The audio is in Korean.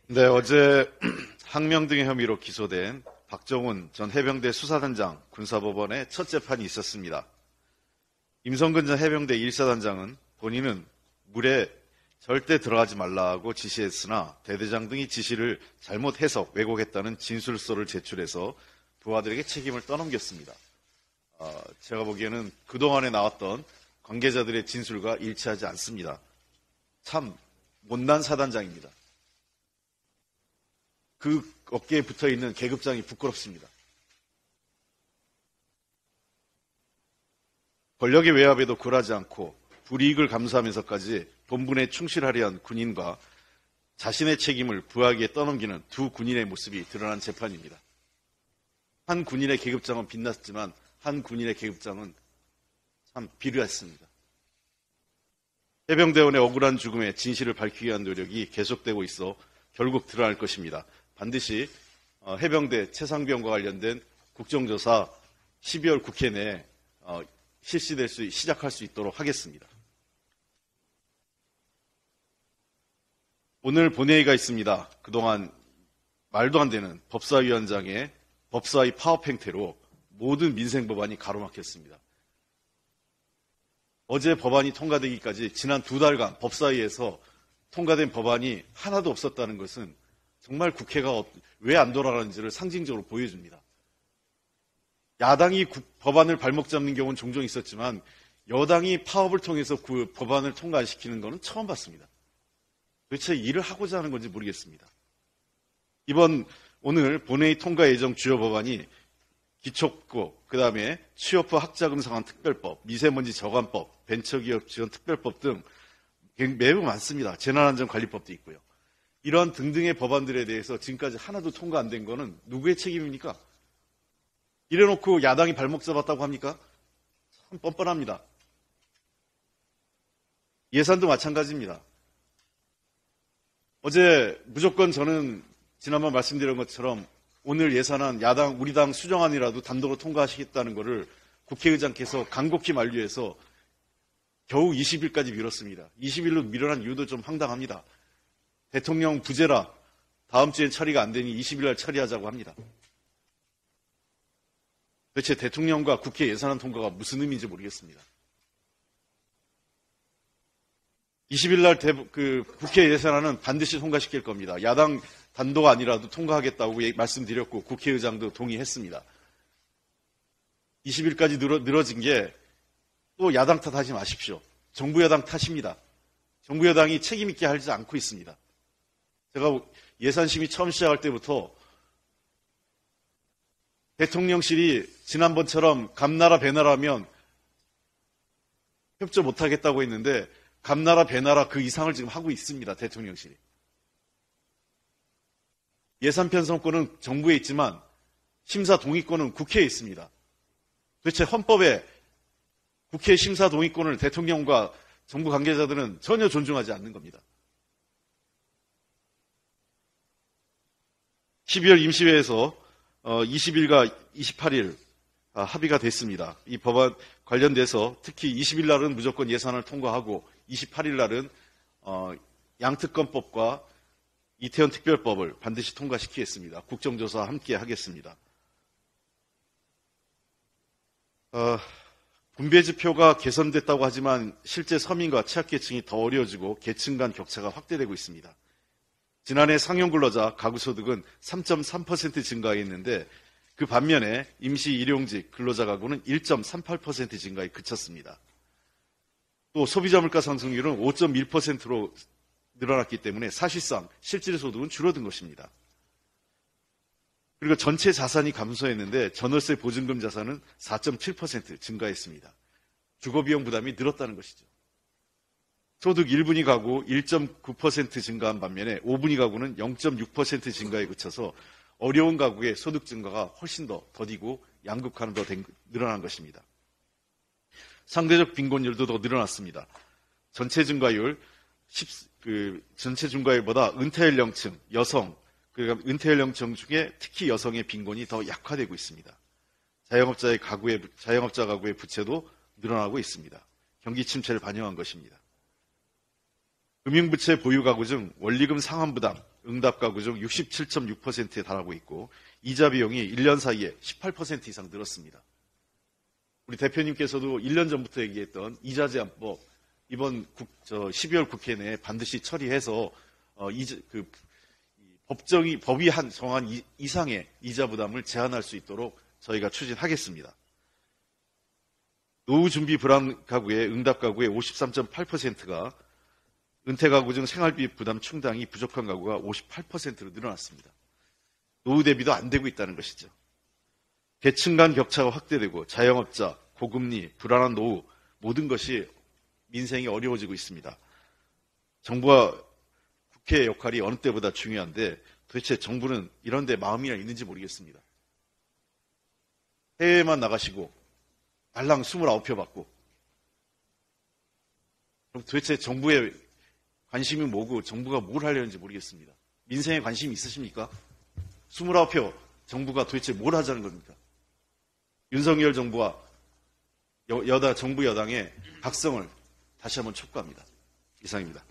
네, 어제 항명 등의 혐의로 기소된 박정훈 전 해병대 수사단장 군사법원의 첫 재판이 있었습니다. 임성근 전 해병대 1사단장은 본인은 물에 절대 들어가지 말라고 지시했으나 대대장 등이 지시를 잘못 해석, 왜곡했다는 진술서를 제출해서 부하들에게 책임을 떠넘겼습니다. 제가 보기에는 그동안에 나왔던 관계자들의 진술과 일치하지 않습니다. 참 못난 사단장입니다. 그 어깨에 붙어있는 계급장이 부끄럽습니다. 권력의 외압에도 굴하지 않고 불이익을 감수하면서까지 본분에 충실하려 한 군인과 자신의 책임을 부하에게 떠넘기는 두 군인의 모습이 드러난 재판입니다. 한 군인의 계급장은 빛났지만 한 군인의 계급장은 참 비루했습니다. 해병대원의 억울한 죽음의 진실을 밝히기 위한 노력이 계속되고 있어 결국 드러날 것입니다. 반드시 해병대 최상병과 관련된 국정조사 12월 국회 내에 시작할 수 있도록 하겠습니다. 오늘 본회의가 있습니다. 그동안 말도 안 되는 법사위원장의 법사위 파업 행태로 모든 민생 법안이 가로막혔습니다. 어제 법안이 통과되기까지 지난 2달간 법사위에서 통과된 법안이 하나도 없었다는 것은 정말 국회가 왜 안 돌아가는지를 상징적으로 보여줍니다. 야당이 법안을 발목 잡는 경우는 종종 있었지만 여당이 파업을 통해서 그 법안을 통과시키는 것은 처음 봤습니다. 도대체 일을 하고자 하는 건지 모르겠습니다. 오늘 본회의 통과 예정 주요 법안이 기초국, 그 다음에 취업 후 학자금 상환 특별법, 미세먼지 저감법, 벤처기업 지원 특별법 등 매우 많습니다. 재난안전관리법도 있고요. 이러한 등등의 법안들에 대해서 지금까지 하나도 통과 안 된 거는 누구의 책임입니까? 이래놓고 야당이 발목 잡았다고 합니까? 참 뻔뻔합니다. 예산도 마찬가지입니다. 어제 무조건 저는 지난번 말씀드린 것처럼 오늘 예산안 우리 당 수정안이라도 단독으로 통과하시겠다는 것을 국회의장께서 간곡히 만류해서 겨우 20일까지 미뤘습니다. 20일로 미뤄난 이유도 좀 황당합니다. 대통령 부재라 다음 주엔 처리가 안 되니 20일 날 처리하자고 합니다. 도대체 대통령과 국회 예산안 통과가 무슨 의미인지 모르겠습니다. 20일 날 국회 예산안은 반드시 통과시킬 겁니다. 야당 단독 아니라도 통과하겠다고 말씀드렸고 국회의장도 동의했습니다. 20일까지 늘어진 게 또 야당 탓하지 마십시오. 정부 여당 탓입니다. 정부 여당이 책임 있게 하지 않고 있습니다. 제가 예산심의 처음 시작할 때부터 대통령실이 지난번처럼 감나라 배나라면 협조 못하겠다고 했는데 감나라 배나라 그 이상을 지금 하고 있습니다. 대통령실이. 예산 편성권은 정부에 있지만 심사 동의권은 국회에 있습니다. 도대체 헌법에 국회 심사 동의권을 대통령과 정부 관계자들은 전혀 존중하지 않는 겁니다. 12월 임시회에서 20일과 28일 합의가 됐습니다. 이 법안 관련돼서 특히 20일 날은 무조건 예산을 통과하고 28일 날은 양특검법과 이태원 특별법을 반드시 통과시키겠습니다. 국정조사와 함께 하겠습니다. 분배지표가 개선됐다고 하지만 실제 서민과 취약계층이 더 어려워지고 계층 간 격차가 확대되고 있습니다. 지난해 상용근로자 가구소득은 3.3% 증가했는데 그 반면에 임시 일용직 근로자 가구는 1.38% 증가에 그쳤습니다. 또 소비자 물가 상승률은 5.1%로 늘어났기 때문에 사실상 실질 소득은 줄어든 것입니다. 그리고 전체 자산이 감소했는데 전월세 보증금 자산은 4.7% 증가했습니다. 주거비용 부담이 늘었다는 것이죠. 소득 1분위 가구 1.9% 증가한 반면에 5분위 가구는 0.6% 증가에 그쳐서 어려운 가구의 소득 증가가 훨씬 더 더디고 양극화는 더 늘어난 것입니다. 상대적 빈곤율도 더 늘어났습니다. 전체 증가율보다 은퇴 연령층, 여성, 그러니까 은퇴 연령층 중에 특히 여성의 빈곤이 더 약화되고 있습니다. 자영업자 가구의 부채도 늘어나고 있습니다. 경기 침체를 반영한 것입니다. 금융부채 보유 가구 중 원리금 상환 부담, 응답 가구 중 67.6%에 달하고 있고 이자 비용이 1년 사이에 18% 이상 늘었습니다. 우리 대표님께서도 1년 전부터 얘기했던 이자 제한법 이번 12월 국회 내에 반드시 처리해서 법이 정한 이상의 이자 부담을 제한할 수 있도록 저희가 추진하겠습니다. 노후 준비 불안 가구의 응답 가구의 53.8%가 은퇴 가구 중 생활비 부담 충당이 부족한 가구가 58%로 늘어났습니다. 노후 대비도 안 되고 있다는 것이죠. 계층 간 격차가 확대되고 자영업자, 고금리, 불안한 노후 모든 것이 민생이 어려워지고 있습니다. 정부와 국회의 역할이 어느 때보다 중요한데 도대체 정부는 이런 데 마음이나 있는지 모르겠습니다. 해외만 나가시고 달랑 29표 받고 그럼 도대체 정부의 관심이 뭐고 정부가 뭘 하려는지 모르겠습니다. 민생에 관심이 있으십니까? 29표 정부가 도대체 뭘 하자는 겁니까? 윤석열 정부와 정부 여당의 각성을 다시 한번 촉구합니다. 이상입니다.